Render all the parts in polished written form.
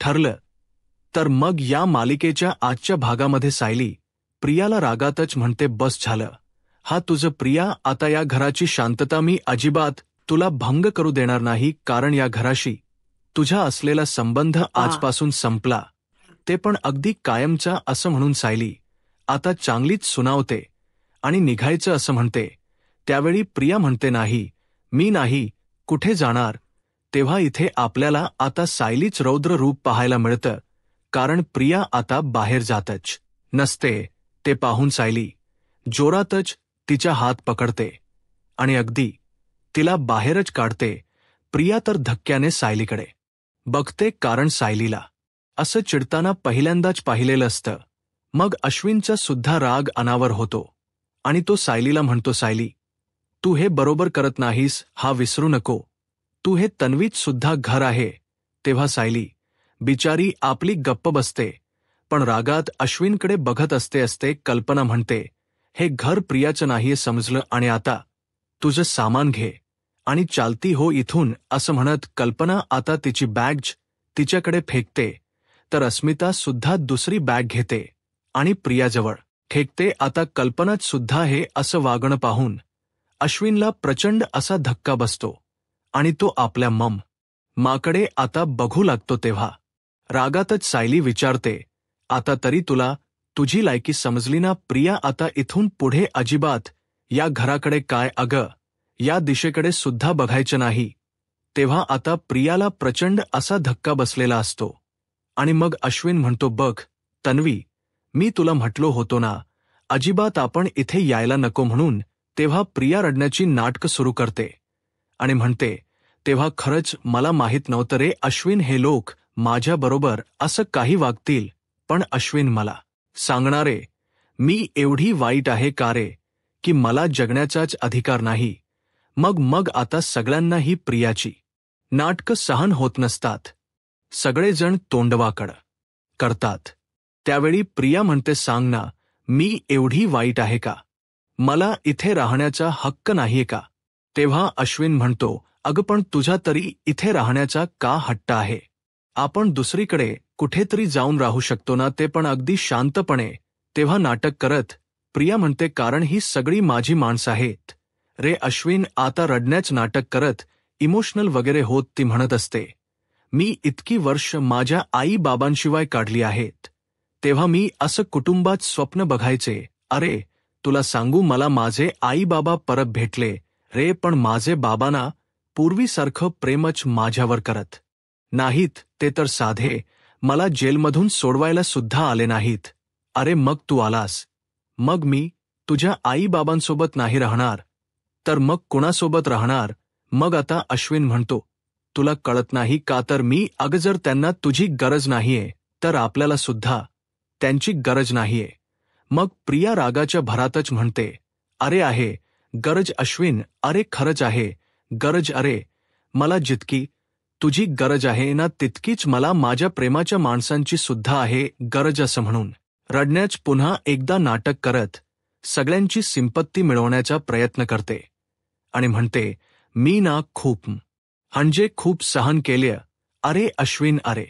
ठरलं. तर मग या मालिकेच्या आजच्या भागामध्ये सायली प्रियाला रागातच म्हणते, बस झालं. हा तुझं प्रिया, आता या घराची शांतता मी अजिबात तुला भंग करू देणार नाही, कारण या घराशी तुझा असलेला संबंध आजपासून संपला, ते पण अगदी कायमचा, असं म्हणून सायली आता चांगलीच सुनावते आणि निघायचं असं म्हणते. त्यावेळी प्रिया म्हणते, नाही, मी नाही कुठे जाणार. तेव्हा इथे आपल्याला आता सायलीच रौद्र रूप पाहायला मिळतं, कारण प्रिया आता बाहेर जातच नसते. ते पाहून सायली जोरातच तिचा हात पकडते आणि अगदी तिला बाहेरच काढते. प्रिया तर धक्क्याने सायलीकडे बघते, कारण सायलीला असं चिडताना पहिल्यांदाच पाहिलेलं असतं. मग अश्विनचा सुद्धा राग अनावर होतो आणि तो सायलीला म्हणतो, सायली, तू हे बरोबर करत नाहीस, हा विसरू नको. तू हे तन्वीत सुद्धा घर आहे. तेव्हा सायली बिचारी आपली गप्प बसते, पण रागात अश्विनकडे बघत असते. कल्पना म्हणते, हे घर प्रियाचं नाहीये समजलं, आणि आता तुझं सामान घे आणि चालती हो इथून. असं म्हणत कल्पना आता तिची बॅग तिच्याकडे फेकते, तर अस्मिता सुद्धा दुसरी बॅग घेते आणि प्रियाजवळ फेकते. आता कल्पनात सुद्धा हे असं वागणं पाहून अश्विनला प्रचंड असा धक्का बसतो आणि तो आपल्या माकडे आता बघू लागतो. तेव्हा रागातच सायली विचारते, आता तरी तुला तुझी लायकी समजली ना प्रिया, आता इथून पुढे अजिबात या घराकडे काय, अगं या दिशेकडे सुद्धा बघायचं नाही. तेव्हा आता प्रियाला प्रचंड असा धक्का बसलेला असतो आणि मग अश्विन म्हणतो, बघ तन्वी, मी तुला म्हटलो होतो ना, अजिबात आपण इथे यायला नको म्हणून. तेव्हा प्रिया रडण्याची नाटकं सुरू करते आणि म्हणते, तेव्हा खरंच मला माहीत नव्हतं रे अश्विन, हे लोक माझ्याबरोबर असं काही वागतील. पण अश्विन, मला सांगणारे, मी एवढी वाईट आहे का रे, की मला जगण्याचाच अधिकार नाही. मग आता सगळ्यांना ही प्रियाची नाटकं सहन होत नसतात. सगळेजण तोंडवाकड करतात. त्यावेळी प्रिया म्हणते, सांग ना, मी एवढी वाईट आहे का? मला इथे राहण्याचा हक्क नाहीये का? तेव्हा अश्विन म्हणतो, अगं पण तुझा तरी इथे राहण्याचा का हट्ट आहे? आपण दुसरीकडे कुठेतरी जाऊन राहू शकतो ना, ते पण अगदी शांतपणे. तेव्हा नाटक करत प्रिया म्हणते, कारण ही सगळी माझी माणसं आहेत रे. अश्विन आता रडण्याच नाटक करत इमोशनल वगैरे होत ती म्हणत असते, मी इतकी वर्ष माझ्या आई बाबांशिवाय काढली आहेत. तेव्हा मी असं कुटुंबात स्वप्न बघायचे. अरे तुला सांगू, मला माझे आई बाबा परत भेटले रे, पण माझे बाबांना पूर्वीसारखं प्रेमच माझ्यावर करत नाहीत. ते तर साधे मला जेलमधून सोडवायला सुद्धा आले नाहीत. अरे मग तू आलास, मग मी तुझ्या आई बाबांसोबत नाही राहणार तर मग कुणासोबत राहणार? मग आता अश्विन म्हणतो, तुला कळत नाही का? तर मी, अगं जर त्यांना तुझी गरज नाहीये तर आपल्याला सुद्धा त्यांची गरज नाहीये. मग प्रिया रागाच्या भरातच म्हणते, अरे आहे गरज अश्विन, अरे खरंच आहे गरज. अरे मला जितकी तुझी गरज आहे ना, तितकीच मला माझ्या प्रेमाच्या माणसांची सुद्धा आहे गरज. असं म्हणून रडण्याच पुन्हा एकदा नाटक करत सगळ्यांची सिंपत्ती मिळवण्याचा प्रयत्न करते आणि म्हणते, मी ना खूप म्हणजे खूप सहन केले. अरे अश्विन, अरे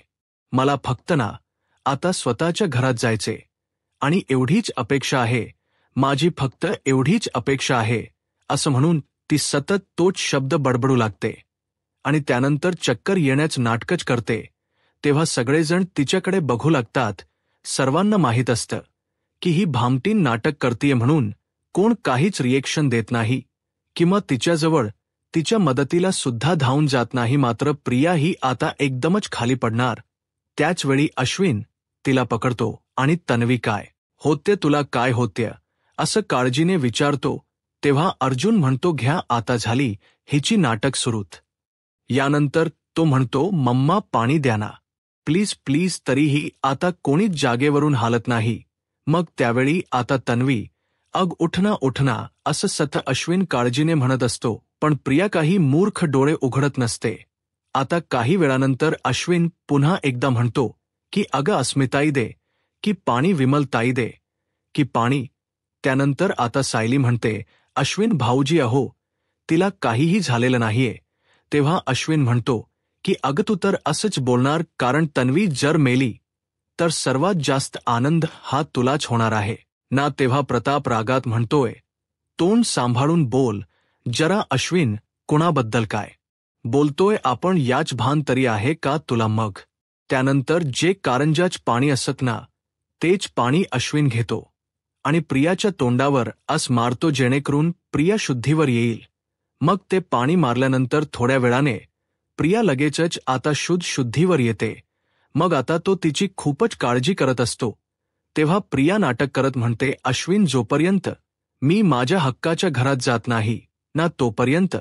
मला फक्त ना आता स्वतःच्या घरात जायचे आणि एवढीच अपेक्षा आहे माझी, फक्त एवढीच अपेक्षा आहे. असं म्हणून ती सतत तोच शब्द बडबडू लागते आणि त्यानंतर चक्कर येण्याच नाटकच करते. तेव्हा सगळेजण तिच्याकडे बघू लागतात. सर्वांना माहीत असतं की ही भामटीन नाटक करतीये म्हणून कोण काहीच रिएक्शन देत नाही किंवा तिच्याजवळ तिच्या मदतीला सुद्धा धावून जात नाही. मात्र प्रिया ही आता एकदमच खाली पडणार. त्याचवेळी अश्विन तिला पकडतो आणि तन्वी, काय होते तुला, काय होते असं काळजीने विचारतो. तेव्हा अर्जुन म्हणतो, घ्या आता झाली हिची नाटक सुरूत. यानंतर तो म्हणतो, मम्मा पाणी द्या ना प्लीज प्लीज. तरीही आता कोणीच जागेवरून हालत नाही. मग त्यावेळी आता तन्वी, अग उठना असं सतत अश्विन काळजीने म्हणत असतो, पण प्रिया काही मूर्ख डोळे उघडत नसते. आता काही वेळानंतर अश्विन पुन्हा एकदा म्हणतो की अगं अस्मिताई दे की पाणी, विमलताई दे की पाणी. त्यानंतर आता सायली म्हणते, अश्विन भाऊजी अहो तिला काहीही झालेलं नाहीये. तेव्हा अश्विन म्हणतो की अगं तू तर असंच बोलणार, कारण तन्वी जर मेली तर सर्वात जास्त आनंद हा तुलाच होणार आहे ना. तेव्हा प्रताप रागात म्हणतोय, तोंड सांभाळून बोल जरा अश्विन, कुणाबद्दल काय बोलतोय आपण, याच भान तरी आहे का तुला? मग त्यानंतर जे कारंजाच पाणी असत ना, तेच पाणी अश्विन घेतो आणि प्रियाच्या तोंडावर अस मारतो जेणेकरून प्रिया शुद्धीवर येईल. मग ते पाणी मारल्यानंतर थोड्या वेळाने प्रिया लगेचच आता शुद्धीवर येते. मग आता तो तिची खूपच काळजी करत असतो. तेव्हा प्रिया नाटक करत म्हणते, अश्विन, जोपर्यंत मी माझ्या हक्काच्या घरात जात नाही ना तोपर्यंत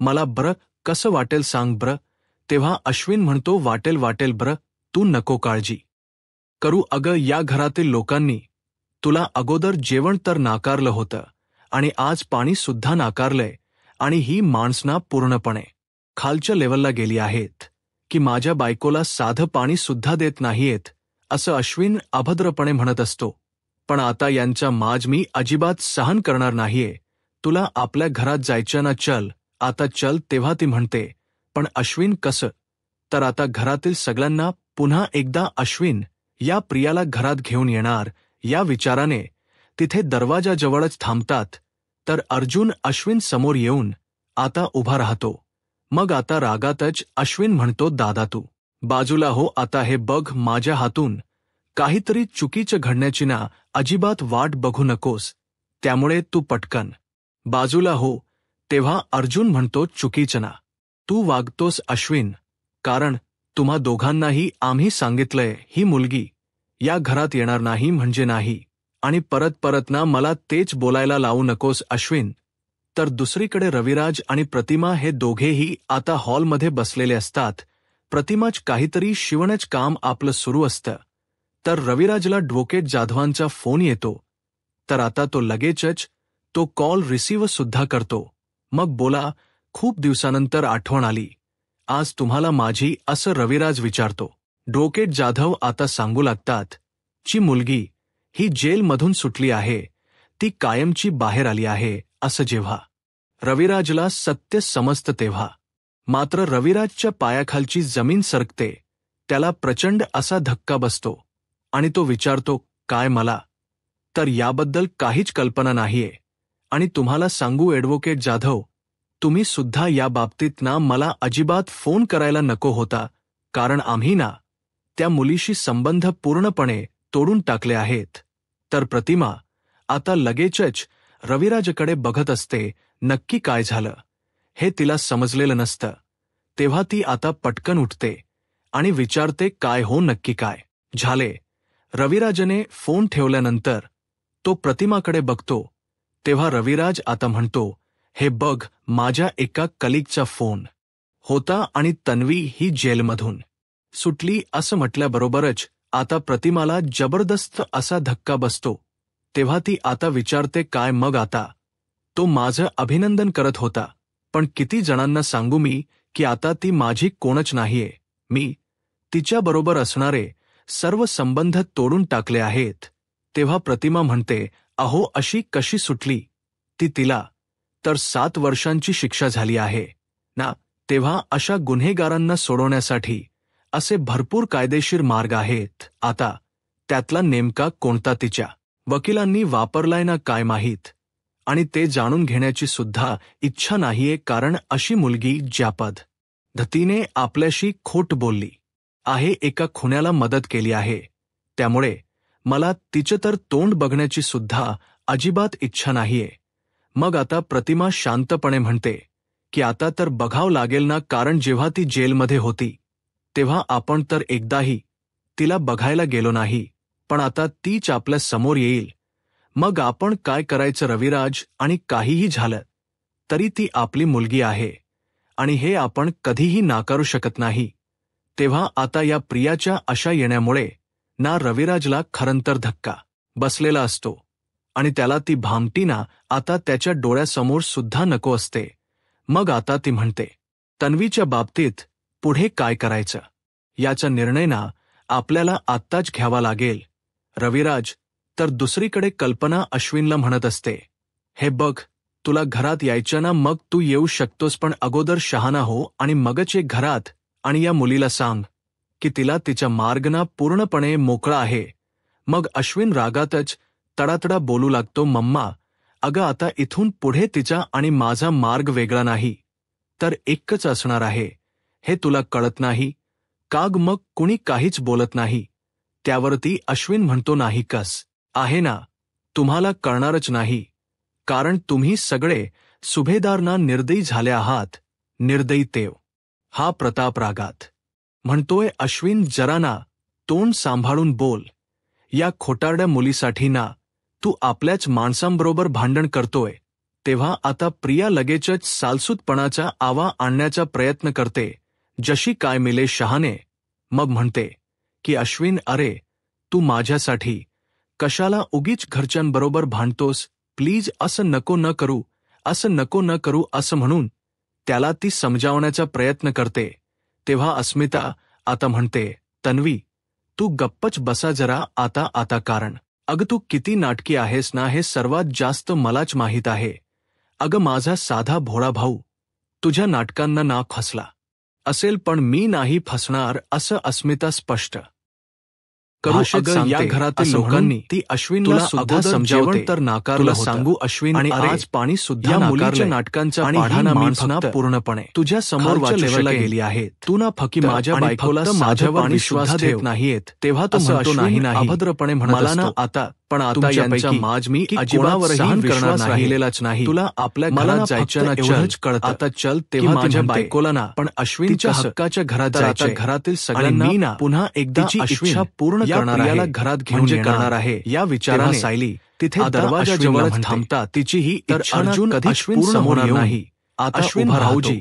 मला बरं कसं वाटेल सांग बरं. तेव्हा अश्विन म्हणतो, वाटेल बरं, तू नको काळजी करू. अगं, या घरातील लोकांनी तुला अगोदर जेवण तर नाकारलं होतं आणि आज पाणी सुद्धा नाकारलंय, आणि ही माणसं पूर्णपणे खालच्या लेवलला गेली आहेत की माझ्या बायकोला साधं पाणी सुद्धा देत नाहीयेत, असं अश्विन अभद्रपणे म्हणत असतो. पण आता यांचा माज मी अजिबात सहन करणार नाहीये. तुला आपल्या घरात जायचं ना, चल आता चल. तेव्हा ती म्हणते, पण अश्विन कसं? तर आता घरातील सगळ्यांना पुन्हा एकदा अश्विन या प्रियाला घरात घेऊन येणार या विचाराने तिथे दरवाजाजवळच थांबतात. तर अर्जुन अश्विन समोर येऊन आता उभा राहतो. मग आता रागातच अश्विन म्हणतो, दादा तू बाजूला हो. आता हे बघ, माझ्या हातून काहीतरी चुकीचं घडण्याची ना अजिबात वाट बघू नकोस, त्यामुळे तू पटकन बाजूला हो. तेव्हा अर्जुन म्हणतो, चुकीचं ना तू वागतोस अश्विन, कारण तुम्हा दोघांनाही आम्ही सांगितलंय ही मुलगी या घरात येणार नाही म्हणजे नाही. आणि परत ना मला तेच बोलायला लावू नकोस अश्विन. तर दुसरीकडे रविराज आणि प्रतिमा हे दोघेही आता हॉलमध्ये बसलेले असतात. प्रतिमाच काहीतरी शिवणच काम आपलं सुरू असतं. तर रविराजला ॲडव्होकेट जाधवांचा फोन येतो. तर आता तो लगेचच तो कॉल रिसीव्ह सुद्धा करतो. मग बोला, खूप दिवसानंतर आठवण आली आज तुम्हाला माझी, असं रविराज विचारतो. ॲडव्होकेट जाधव आता सांगू लागतात, ची मुलगी ही जेलमधून सुटली आहे, ती कायमची बाहेर आली आहे. असं जेव्हा रविराजला सत्य समजतं तेव्हा मात्र रविराजच्या पायाखालची जमीन सरकते. त्याला प्रचंड असा धक्का बसतो आणि तो विचारतो, काय? मला तर याबद्दल काहीच कल्पना नाहीये. आणि तुम्हाला सांगू ॲडव्होकेट जाधव, तुम्ही सुद्धा या बाबतीत ना मला अजिबात फोन करायला नको होता, कारण आम्ही ना त्या मुलीशी संबंध पूर्णपणे तोडून टाकले आहेत. तर प्रतिमा आता लगेचच रविराजकडे बघत असते. नक्की काय झालं हे तिला समजलेलं नसतं. तेव्हा ती आता पटकन उठते आणि विचारते, काय हो, नक्की काय झाले? रविराजने फोन ठेवल्यानंतर तो प्रतिमाकडे बघतो. तेव्हा रविराज आता म्हणतो, हे बघ, माझ्या एका कलिगचा फोन होता आणि तन्वी ही जेलमधून सुटली असं म्हटल्याबरोबरच आता प्रतिमाला जबरदस्त असा धक्का बसतो. तेव्हा ती आता विचारते, काय? मग आता तो माझं अभिनंदन करत होता, पण किती जणांना सांगू मी की आता ती माझी कोणच नाहीये. मी तिच्याबरोबर असणारे सर्व संबंध तोडून टाकले आहेत. तेव्हा प्रतिमा म्हणते, अहो, अशी कशी सुटली ती? तिला तर 7 वर्षांची शिक्षा झाली आहे ना. तेव्हा अशा गुन्हेगारांना सोडवण्यासाठी असे भरपूर कायदेशीर मार्ग आहेत. आता त्यातला नेमका कोणता तिच्या वकिलांनी वापरलाय ना काय माहीत, आणि ते जाणून घेण्याची सुद्धा इच्छा नाहीये, कारण अशी मुलगी ज्या पद्धतीने आपल्याशी खोट बोलली आहे, एका खुन्याला मदत केली आहे, त्यामुळे मला तिचं तर तोंड बघण्याची सुद्धा अजिबात इच्छा नाहीये. मग आता प्रतिमा शांतपणे म्हणते की आता तर बघावं लागेल ना, कारण जेव्हा ती जेलमध्ये होती तेव्हा आपण तर एकदाही तिला बघायला गेलो नाही, पण आता तीच आपल्या समोर येईल. मग आपण काय करायचं रविराज? आणि काहीही झालं तरी ती आपली मुलगी आहे आणि हे आपण कधीही नाकारू शकत नाही. तेव्हा आता या प्रियाच्या अशा येण्यामुळे ना रविराजला खरंतर धक्का बसलेला असतो आणि त्याला ती भामटी ना आता त्याच्या डोळ्यासमोर सुद्धा नको असते. मग आता ती म्हणते, तन्वीच्या बाबतीत पुढे काय करायचं याचा निर्णय ना आपल्याला आत्ताच घ्यावा लागेल रविराज. तर दुसरीकडे कल्पना अश्विनला म्हणत असते, हे बघ, तुला घरात यायचं ना, मग तू येऊ शकतोस, पण अगोदर शहाणा हो आणि मगच ये घरात. आणि या मुलीला सांग की तिला तिच्या मार्गना पूर्णपणे मोकळा आहे. मग अश्विन रागातच तडातडा बोलू लागतो, मम्मा, अगं आता इथून पुढे तिचा आणि माझा मार्ग वेगळा नाही, तर एकच असणार आहे. हे तुला कळत नाही का ग? मग कुणी काहीच बोलत नाही. त्यावरती अश्विन म्हणतो, नाही कस आहे ना, तुम्हाला कळणारच नाही, कारण तुम्ही सगळे सुभेदारना निर्दयी झाले आहात. निर्दयी तेव. हा प्रताप रागात म्हणतोय, अश्विन जरा ना तोंड सांभाळून बोल. या खोटारड्या मुलीसाठी ना तू आपल्याच माणसांबरोबर भांडण करतोय. तेव्हा आता प्रिया लगेचच सालसूतपणाचा आवा आणण्याचा प्रयत्न करते, जशी काय मिले शहाणे. मग म्हणते की अश्विन, अरे तू माझ्यासाठी कशाला उगीच घरच्यांबरोबर भांडतोस, प्लीज असं नको न करू, असं नको न करू. असं म्हणून त्याला ती समजावण्याचा प्रयत्न करते. तेव्हा अस्मिता आता म्हणते, तन्वी तू गप्पच बसा जरा आता, कारण अगं तू किती नाटकी आहेस ना, हे सर्वात जास्त मलाच माहीत आहे. अगं माझा साधा भोळा भाऊ तुझ्या नाटकांना ना फसला असेल, पण मी नाही फसणार, असं अस्मिता स्पष्ट करू. अगं या घरातील लोकांनी ती अश्विनला सुद्धा समजावते तर नाकारलं होतं. सांगू अश्विन, आणि आज पाणी सुद्धा मुलीच्या नाटकांचा पाढाना माणसांना पूर्णपणे तुझ्या समोर लेवलला गेली आहेत. तू ना फकी माझ्या बायकोला माझ्यावर विश्वास देत नाहीयेत, तेव्हा तो म्हणतो नाही अभद्रपणे म्हणत ना आता, पण आता यांच्या माज मी अजिबातही विश्वास राहिलेलाच नाही. तुला आपल्या घरात जायचं ना, चलच कळत आता चल. तेव्हा माझ्या बायकोला ना, पण अश्विनच्या हक्काच्या घरात जायचं, घरातील सगळ्यांनी ना पुन्हा एकदा इच्छा पूर्ण करणार आहे, घरात घेऊन करणार आहे. या विचाराने सायली तिथे दरवाजाजवळच थांबतात. तिचीही तर अर्जुन कधी पूर्ण होणार नाही. आता अश्विन भाऊजी,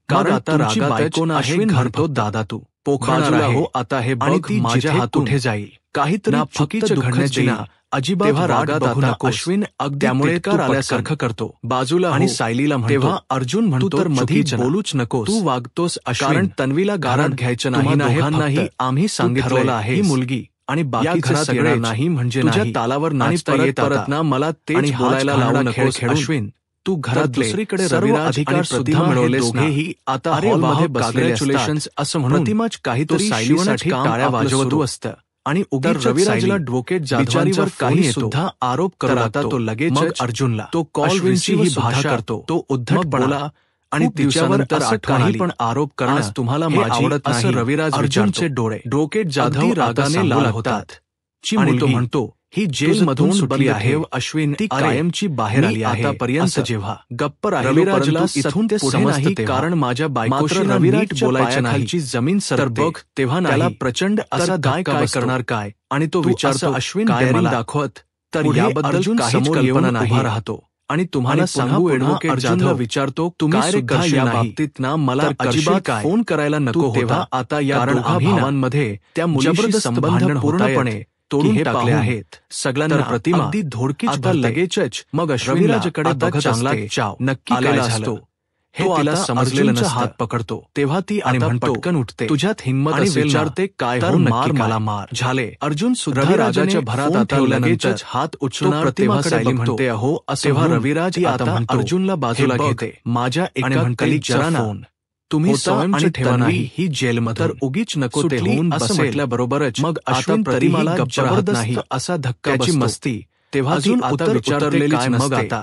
कारण आता रागात अश्विन घरतो, दादा तू पोखरणार हो आता हे बघ, माझ्या हातून कुठे जाईल, काहीतरी चुकीचं घडण्याची ना अजिबात रागात आता अश्विन त्यामुळे कर आल्यासारखं करतो बाजूला आणि सायलीला म्हणतो. तेव्हा अर्जुन म्हणतो, तर मध्ये बोलूच नकोस, तू वागतोस कारण तन्वीला घरात घ्यायचं नाही. दोघांनाही आम्ही सांगितलं आहे, ही मुलगी आणि बाकीचे सगळे नाही म्हणजे तुझ्या तालावर नाचता येत परत ना मला तेच बोलायला लावू नकोस. अश्विन तू घरात दुसरीकडे सर्व अधिकार सुद्धा मिळवलेस, दोघेही आता हॉलमध्ये बसलेले असं म्हणून प्रतिमाच काहीतरी सायलीसाठी टाळ्या वाजवत असतं आणि उगाच रविराजला ॲडव्होकेट जाधवांवर काही सुद्धा आरोप करत. आता तो लगेच अर्जुनला तो कॉलविनची ही भाषा करतो, तो उद्धटपणा आणि तिच्यावर असं काही पण आरोप करण्यास तुम्हाला माझी आवडत नाही. रविराज अर्जुनचे डोळे ॲडव्होकेट जाधव रागाने लाल होतात आणि तो म्हणतो, ही जेल मधून सुटली आहे अश्विन, ती कायमची बाहेर आली आहे. आतापर्यंत जेव्हा गप्प रविराजला इथून ते समजतं, कारण माझ्या बायकोशी रविराज बोलायच्या नाहीची जमीन सर बघ, तेव्हा त्याला प्रचंड असा काय करणार काय, आणि तो विचारतो अश्विन मला दाखवत, तर याबद्दल काहीच कल्पना नाही राहतो. आणि तुम्हाला सांगू, ॲडव्होकेट जाधव विचारतो, तुम्ही सुद्धा या बाबतीत ना मला अजिबात फोन करायला नको. तेव्हा आता या दोघा भावांमध्ये त्या मुलीशी संबंध पूर्णपणे तोडून टाकले आहेत. सगळ्यांना प्रतिमा अगदी धोडकीच आता लगेचच. मग रविराजकडे बघत चांगला चाव नक्की काय झालं हे तिला समजलेलं नसतं. हात पकडतो तेव्हा ती आणि पटकन उठते. तुझ्यात हिंमत असेल विचारते काय हो, मार मला मार. झाले. अर्जुन सुद्धा रविराजाच्या भरात आता लगेचच हात उचलणार. तेव्हा सायली म्हणते, अहो असं. तेव्हा रविराज आता अर्जुनला बाजूला घेते. माझ्या एका कलिगचा फोन तुम्ही स्वयंची ठेवा नाही, ही जेलमध्ये तर उगीच नको ते होऊन असं म्हटल्याबरोबरच मग अश्विन प्रतिमाला जबरदस्त नाही असा धक्का बसतो. मस्ती तेव्हा अजून आता विचारलेली काय. मग आता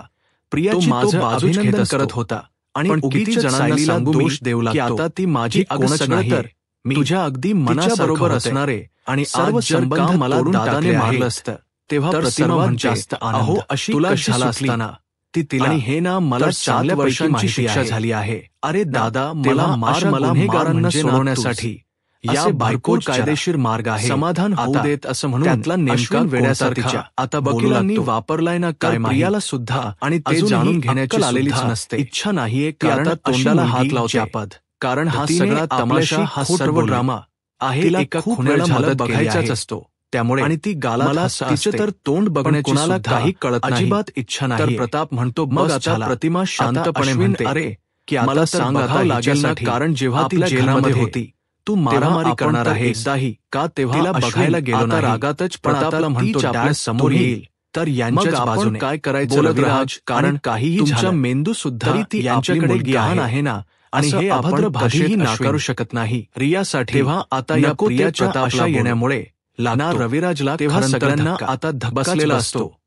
प्रियाची माझं अभिनंदन करत होता आणि उगीच जणांना सांगू दोष देऊ लागतो, आता ती माझी कोणच नाही, तर मी तुझ्या अगदी मनाबरोबर असणारे आणि सर्व संबंध मला दादाने मारलं असतं. तेव्हा प्रतिमा जास्त आनंद अशी तुला झाला असताना ती तिला हे ना मला 7 वर्षांची शिक्षा झाली आहे. अरे दादा, मला गुन्हेगारांना सोडवण्यासाठी या बायको कायदेशीर मार्ग आहे, समाधान होऊ देत असं म्हणून त्यातला नेमका वेड्यासारखा आता वकिलांनी वापरलाय ना काय. प्रियाला सुद्धा आणि ते जाणून घेण्याची आलेलीच नसते, इच्छा नाहीये की आता तोंडाला हात लावते पद, कारण हा सगळा तमाशा, हा सर्व ड्रामा आहे एका खुन्याला मदत बघायचाच असतो. त्यामुळे आणि ती गाला तिचं तर तोंड बघण्याची कोणाला काही कळत नाही, अजिबात इच्छा नाही. तर प्रताप म्हणतो, मग आता प्रतिमा शांतपणे म्हणते, अरे की मला सांग आता लागेल ना, कारण जेव्हा ती जेलमध्ये होती तू मारामारी करणार आहे एकदाही का, तेव्हा तिला बघायला गेलो ना. रागातच प्रतापला म्हणतो, डॅश समोर येईल तर यांच्याच बाजूने काय करायचं रविराज, कारण काहीही तुमच्या मेंदू सुद्धा ती यांच्याकडे गहाण आहे ना. आणि असं हे आपण अभद्र कधीही भाषेत नाकारू अश्विन. शकत नाही रियासाठी. तेव्हा आता या नको ते प्रियाच्या प्रतापला अशा बोलू. येण्यामुळे लागतो. ना रविराजला तेव्हा खरंतर सगळ्यांना धक्का. आता धक्काच बसलेला बसतो. असतो.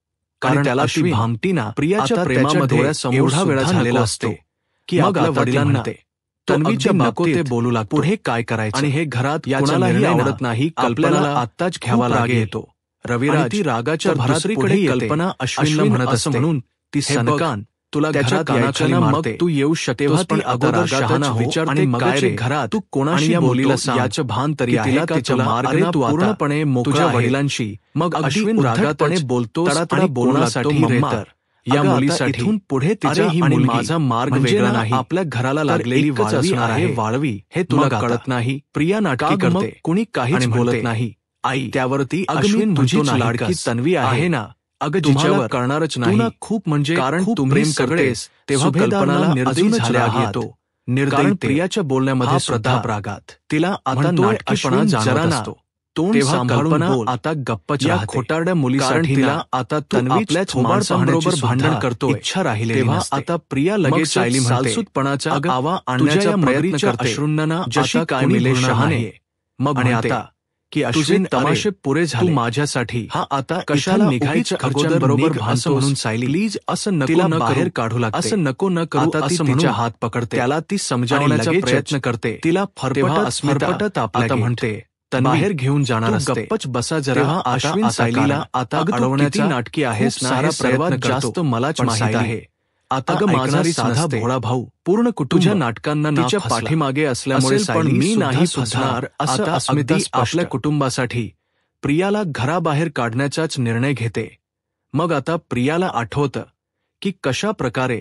कारण त्याला ती अश्विन भामटीना प्रियाच्या आता प्रेमामध्ये त्याच्या डोळ्यासमोर एवढा वेळा सुद्धा झालेला नको असतो असतो. की मग आपल्या आता ती वडिलांना म्हणते, तन्वीच्या अगदी नको बाबतीत ते बोलू लागतो. पुढे काय करायचं आणि हे घरात याचा कोणालाही निर्णय ना आवडत नाही. आपल्याला कल्पनाला आत्ताच घ्यावा खूप राग लागेल. येतो. रविराज आणि ती रागाच्या तर भरात दुसरीकडे पुढे येते. कल्पना अश्विनला अश्विन म्हणत असं असते म्हणून ती हे बघ, सनकान तुला त्याच्या घरात यायचं कानाखाली ना मग मारते. तू येऊ तेव्हा शकतोस, पण ती आता अगोदर रागातच शहाणा हो विचारते, आणि मगच काय रे, घरात तू कोणाशी आणि या बोलतो मुलीला सांग याचं भान तरी की आहे तिला का तिच्या तुला? मार्गाने अरे, तू आता पूर्णपणे मोकळा तुझ्या आहे. वडिलांशी मग अगदी अश्विन उद्धटपणे रागातच बोलतोस तडातडा आणि बोलू बोलू लागतो, लागतो, मम्मा "मम्मा, या अगं, आता मुलीसाठी इथून पुढे तिच्या अरे ही आणि मुलगी माझा मार्ग म्हणजे वेगळा ना नाही. आपल्या घराला तर लागलेली एकच वाळवी असणार आहे आहे. वाळवी हे तुला मग आता कळत नाही. प्रिया नाटकी का ग मग करते कुणी काहीच आणि बोलत म्हणते, नाही. आई त्यावरती अगं अश्विन मी म्हणतो, तुझीच "नाही लाडकी कस? तन्वी आहे ना अगं तुम्हाला जिच्यावर कळणारच तू नाही ना खूप म्हणजे कारण खूप तुम्ही प्रेम सगळे करतेस तेव्हा सुभेदारला कल्पनाला निर्दयी अजूनच झाले राग आहात. येतो. निर्दयी कारण ते. प्रियाच्या बोलण्यामध्ये हा सुद्धा प्रताप रागात तिला आता म्हणतोय, नाटकीपणा अश्विन जाणवत जरा ना असतो. तोंड तेव्हा सांभाळून कल्पना बोल. आता गप्पच या राहते. खोटारड्या कारण मुलीसाठी तिला ना आता तू तन्वीच आपल्याच थोबाड माणसांबरोबर पाहण्याची भांडण सुद्धा करतोय. इच्छा राहिलेली तेव्हा नसते. आता प्रिया मग लगेच सायली म्हणते, सालसूतपणाचा अगं, आवा तुझ्या आणण्याचा या प्रयत्न मगरीच्या करते. अश्रूंना जशी आता काय कोणी मिले भुलणार शहाणे. नाहीये. मग आणि म्हणते आता की तुझे अश्विन तमाशे पुरे तू झाले. माझ्यासाठी हा आता कशाला इथं निघायचं उगीच अगोदर घरच्यांबरोबर निघ भांडतोस असं म्हणून सायली. प्लीज असं नको तिला न बाहेर करू. काढू लागते. असं नको न करू आता ती असं तिच्या म्हणून हात पकडते. त्याला ती समजावण्याचा लगेचच प्रयत्न करते. तिला तेव्हा फरफटत फरफटत आपल्या आता गेट म्हणते, बाहेर घेऊन जाणार तू असते. गप्पच बसा जरा. तेव्हा आता अश्विन सायलीला आता अगं तू अडवण्याचा किती नाटकी आहेस खूप ना सारा हे सर्वात प्रयत्न जास्त करतो. मलाच पण माहित सायली आहे. आता अगं माझा ऐकणारीच साधा नसते. भोळा भाऊ पूर्ण कुटुंब तुझ्या नाटकांना ना तिच्या फसला. पाठीमागे असल्यामुळे असेल, पण सायली मी सुद्धा नाही सुद्धा फसणार असं आता अस्मिता अगदी स्पष्ट. आपल्या कुटुंबासाठी प्रियाला घराबाहेर काढण्याचाच निर्णय घेते. मग आता प्रियाला आठवतं की कशा प्रकारे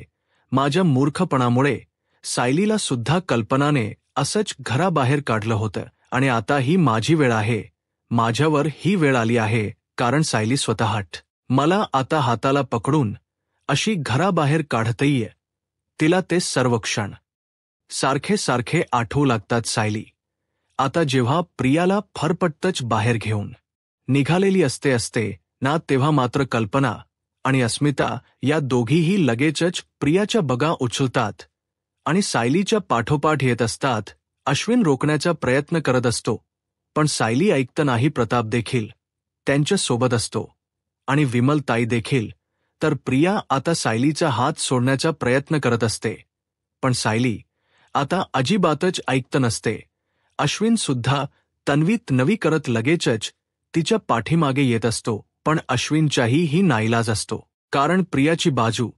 माझ्या मूर्खपणामुळे सायलीला सुद्धा कल्पनाने असंच घराबाहेर काढलं होतं आणि आता ही माझी वेळ आहे. माझ्यावर ही वेळ आली आहे कारण सायली स्वतः मला आता हाताला पकडून अशी घराबाहेर काढतये. तिला ते सर्व क्षण सारखे सारखे आठवू लागतात सायली. आता जेव्हा प्रियाला फरफटतच बाहेर घेऊन निघालेली असते ना तेव्हा मात्र कल्पना आणि अस्मिता या दोघीही लगेचच प्रियाच्या बगा उचलतात आणि सायलीच्या पाठोपाठ येत असतात. अश्विन रोखण्याचा प्रयत्न करत असतो, पण सायली ऐकत नाही. प्रताप देखील त्यांच्या सोबत असतो आणि विमल ताई देखील. तर प्रिया आता सायलीचा हात सोडण्याचा प्रयत्न करत असते, पण सायली आता अजिबातच ऐकत नसते. अश्विन सुद्धा तन्वीत नवी करत लगेचच तिच्या पाठीमागे येत असतो, पण अश्विनच्याही ही नाईलाज असतो. कारण प्रियाची बाजू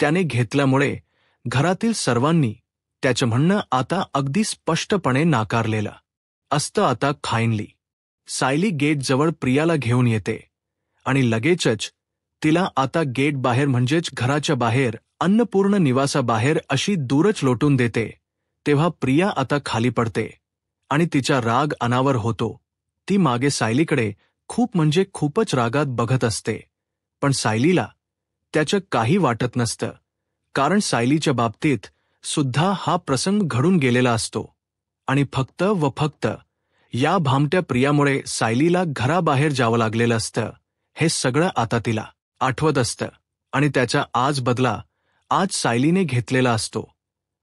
त्याने घेतल्यामुळे घरातील सर्वांनी त्याचं म्हणणं आता अगदी स्पष्टपणे नाकारलेलं असतं. आता खाईनली सायली गेटजवळ प्रियाला घेऊन येते आणि लगेचच तिला आता गेट बाहेर म्हणजेच घराच्या बाहेर अन्नपूर्ण निवासाबाहेर अशी दूरच लोटून देते. तेव्हा प्रिया आता खाली पडते आणि तिचा राग अनावर होतो. ती मागे सायलीकडे खूप म्हणजे खूपच रागात बघत असते, पण सायलीला त्याचं काही वाटत नसतं. कारण सायलीच्या बाबतीत सुद्धा हा प्रसंग घडून गेलेला असतो आणि फक्त व फक्त या भामट्या प्रियामुळे सायलीला घराबाहेर जावं लागलेलं असतं. हे सगळं आता तिला आठवत असतं आणि त्याचा आज बदला आज सायलीने घेतलेला असतो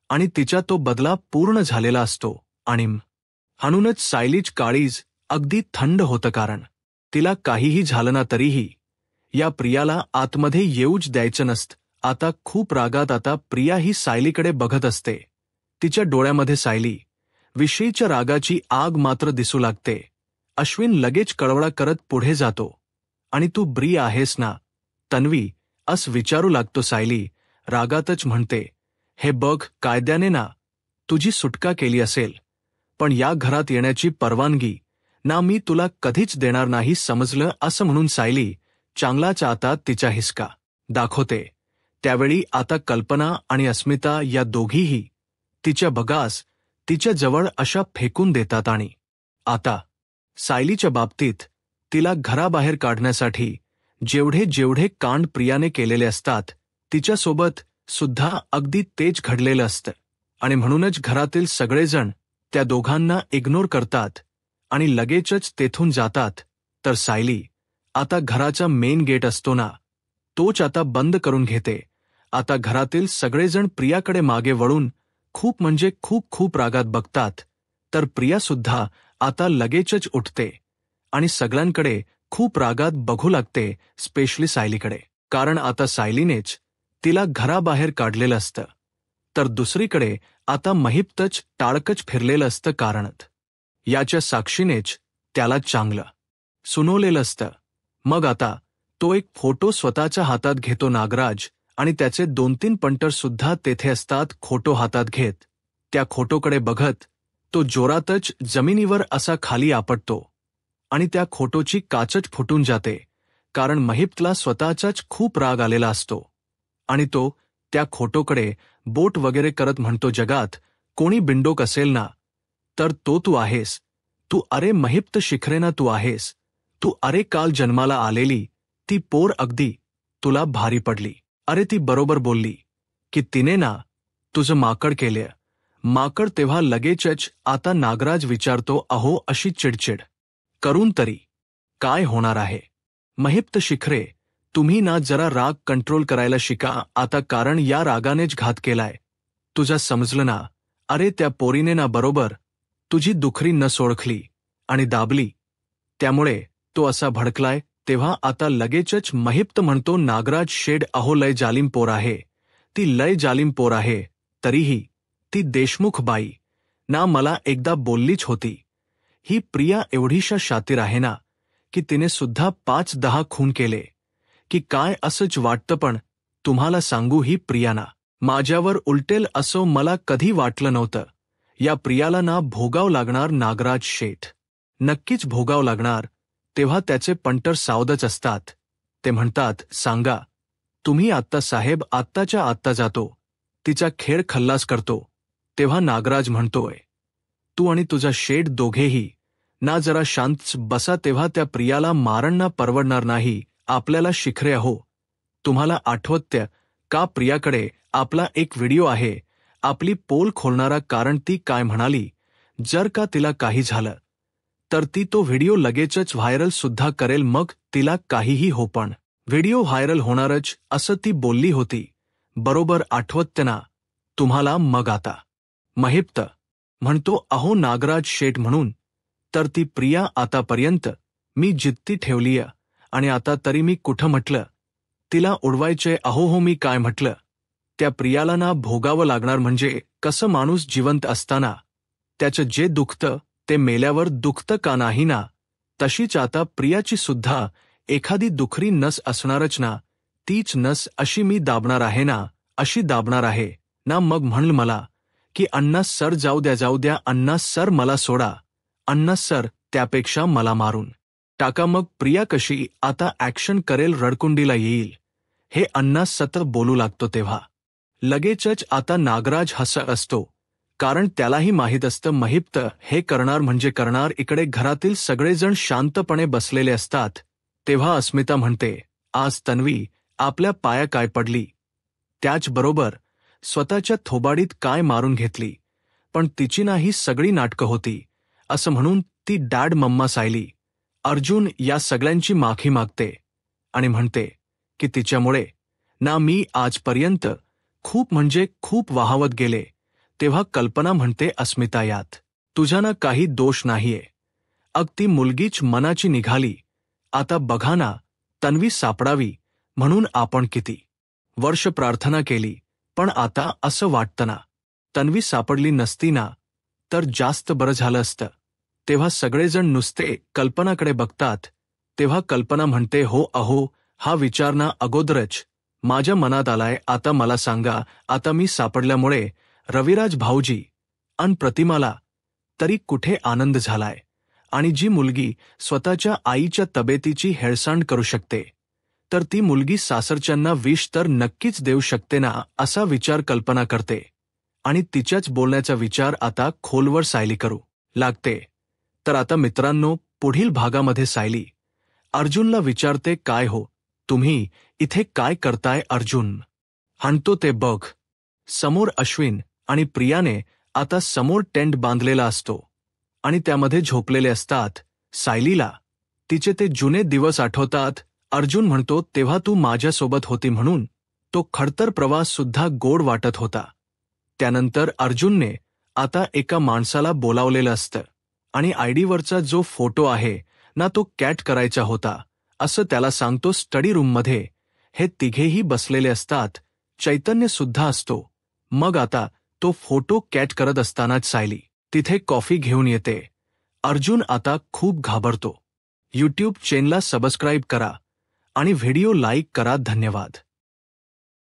आणि तिचा तो बदला पूर्ण झालेला असतो. आणि म्हणूनच सायलीच काळीज अगदी थंड होतं. कारण तिला काहीही झालं ना तरीही या प्रियाला आतमध्ये येऊच द्यायचं नसतं. आता खूप रागात आता प्रिया ही सायलीकडे बघत असते. तिच्या डोळ्यामध्ये सायली विषयीच्या रागाची आग मात्र दिसू लागते. अश्विन लगेच कळवळा करत पुढे जातो आणि तू ब्री आहेस ना तन्वी असं विचारू लागतो. सायली रागातच म्हणते, हे बघ, कायद्याने ना तुझी सुटका केली असेल, पण या घरात येण्याची परवानगी ना मी तुला कधीच देणार नाही, समजलं. असं म्हणून सायली चांगलाच आता तिचा हिसका दाखवते. त्यावेळी आता कल्पना आणि अस्मिता या दोघीही तिच्या बगास तिच्या जवळ अशा फेकून देतात आणि आता सायलीच्या बाबतीत तिला घराबाहेर काढण्यासाठी जेवढे कांड प्रियाने केलेले असतात तिच्यासोबत सुद्धा अगदी तेच घडलेलं असतं आणि म्हणूनच घरातील सगळेजण त्या दोघांना इग्नोर करतात आणि लगेचच तेथून जातात. तर सायली आता घराचा मेन गेट असतो ना तोच आता बंद करून घेते. आता घरातील सगळेजण प्रियाकडे मागे वळून खूप म्हणजे खूप खूप रागात बघतात तर प्रिया सुद्धा आता लगेचच उठते आणि सगळ्यांकडे खूप रागात बघू लागते, स्पेशली सायलीकडे. कारण आता सायलीनेच तिला घराबाहेर काढलेलं असतं. तर दुसरीकडे आता महिप्तच टाळकच फिरलेलं असतं कारणत याच्या साक्षीनेच त्याला चांगलं सुनवलेलं असतं. मग आता तो एक फोटो स्वतःच्या हातात घेतो नागराज आणि त्याचे 2-3 पंटर सुद्धा तेथे असतात खोटो हातात घेत. त्या खोटोकडे बघत तो जोरातच जमिनीवर असा खाली आपटतो आणि त्या खोटोची काचच फुटून जाते. कारण महिप्तला स्वतःचाच खूप राग आलेला असतो आणि तो त्या खोटोकडे बोट वगैरे करत म्हणतो, जगात कोणी बिंडोक असेल ना तर तो तू आहेस. तू अरे महिप्त शिखरेना तू आहेस. तू अरे काल जन्माला आलेली ती पोर अगदी तुला भारी पडली. अरे ती बरोबर बोलली की तिने ना तुझं माकड केलं. माकड तेव्हा लगेचच आता नागराज विचारतो, अहो अशी चिडचिड करून तरी काय होणार आहे? महिप्त शिखरे, तुम्ही ना जरा राग कंट्रोल करायला शिका आता, कारण या रागानेच घात केलाय. तुझा समजलं ना? अरे त्या पोरीने ना बरोबर तुझी दुखरी नस ओळखली आणि दाबली, त्यामुळे तो असा भडकलाय. तेव्हा आता लगेचच महिप्त म्हणतो, नागराज शेड, अहो लय जालिम पोर आहे ती, लय जालिम पोर आहे. तरीही ती देशमुख बाई ना मला एकदा बोललीच होती, ही प्रिया एवढीशा शातीर आहे ना की तिने सुद्धा 5-10 खून केले की काय असंच वाटतं. पण तुम्हाला सांगू, ही प्रियाना माझ्यावर उलटेल असं मला कधी वाटलं नव्हतं. या प्रियाला ना भोगाव लागणार नागराज शेठ, नक्कीच भोगाव लागणार. तेव्हा त्याचे पंटर सावधच असतात. ते म्हणतात, सांगा तुम्ही आत्ता साहेब, आत्ताच्या आत्ता जातो, तिचा खेळ खल्लास करतो. तेव्हा नागराज म्हणतोय, तू आणि तुझा शेठ दोघेही ना जरा शांत बसा. तेव्हा त्या प्रियाला मारणं परवडणार नाही आपल्याला शिखरे. अहो तुम्हाला आठवतं का प्रियाकडे आपला एक व्हिडिओ आहे आपली पोल खोलणारा, कारण ती काय म्हणाली, जर का तिला काही झालं तर ती तो व्हिडिओ लगेचच व्हायरल सुद्धा करेल, मग तिला काहीही हो पण व्हिडिओ व्हायरल होणारच असं ती बोलली होती. बरोबर आठवतं ना तुम्हाला? मग आता महिप्त म्हणतो, अहो नागराज शेठ म्हणून तर ती प्रिया आतापर्यंत मी जिद्दी ठेवलीय आणि आता तरी मी कुठं म्हटलं तिला उडवायचे? अहो हो, मी काय म्हटलं? त्या प्रियाला ना भोगावं लागणार. म्हणजे कसं, माणूस जिवंत असताना त्याचं जे दुखतं ते मेल्यावर दुखतं का नाही ना, तशीच आता प्रियाची सुद्धा एखादी दुखरी नस असणारच ना. तीच नस अशी मी दाबणार आहे ना, अशी दाबणार आहे ना. मग म्हणल मला की अण्णा सर जाऊ द्या अण्णा सर, मला सोडा अण्णा सर, त्यापेक्षा मला मारून टाका. मग प्रिया कशी आता ॲक्शन करेल, रडकुंडीला येईल, हे अण्णा सतत बोलू लागतो. तेव्हा लगेचच आता नागराज हसत असतो, कारण त्यालाही माहीत असतं महिप्त हे करणार म्हणजे करणार. इकडे घरातील सगळेजण शांतपणे बसलेले असतात. तेव्हा अस्मिता म्हणते, आज तन्वी आपल्या पाया काय पडली, त्याचबरोबर स्वतःच्या थोबाडीत काय मारून घेतली, पण तिची ना ही सगळी नाटकं होती असं म्हणून ती डॅड, मम्मा, सायली, अर्जुन या सगळ्यांची माफी मागते आणि म्हणते की तिच्यामुळे ना मी आजपर्यंत खूप म्हणजे खूप वाहावत गेले. तेव्हा कल्पना म्हणते, अस्मिता यात तुझा ना काही दोष नाहीये, अगदी मुलगीच मनाची निघाली. आता बघा ना, तन्वी सापडावी म्हणून आपण किती वर्ष प्रार्थना केली, पण आता असं वाटतं ना तन्वी सापडली नसती ना तर जास्त बरं झालं असतं. तेव्हा सगळेजण नुसते कल्पनाकडे बघतात. तेव्हा कल्पना म्हणते, हो अहो, हा विचार ना अगोदरच माझ्या मनात आलाय. आता मला सांगा, आता मी सापडल्यामुळे रविराज भाऊजी अन प्रतिमाला तरी कुठे आनंद झालाय, आणि जी मुलगी स्वतःच्या आईच्या तब्येतीची हेळसांड करू शकते तर ती मुलगी सासरच्यांना विष तर नक्कीच देऊ शकते ना, असा विचार कल्पना करते. आणि तिच्याच बोलण्याचा विचार आता खोलवर सायली करू लागते. तर आता मित्रांनो, पुढील भागामध्ये सायली अर्जुनला विचारते, काय हो तुम्ही इथे काय करताय? अर्जुन हाणतो ते बघ. समोर अश्विन आणि प्रियाने आता समोर टेंट बांधलेला असतो आणि त्यामध्ये झोपलेले असतात. सायलीला तिचे ते जुने दिवस आठवतात. अर्जुन म्हणतो, तेव्हा तू माझ्यासोबत होती म्हणून तो खडतर प्रवास सुद्धा गोड वाटत होता. त्यानंतर अर्जुनने आता एका माणसाला बोलावलेलं असतं आणि आयडीवरचा जो फोटो आहे ना तो कॅट करायचा होता असं त्याला सांगतो. स्टडी रूममध्ये हे तिघेही बसलेले असतात, चैतन्य सुद्धा असतो. मग आता तो फोटो कॅट करत असतानाच सायली तिथे कॉफी घेऊन येते. अर्जुन आता खूप घाबरतो. यूट्यूब चॅनलला सबस्क्राईब करा आणि व्हिडिओ लाईक करा. धन्यवाद.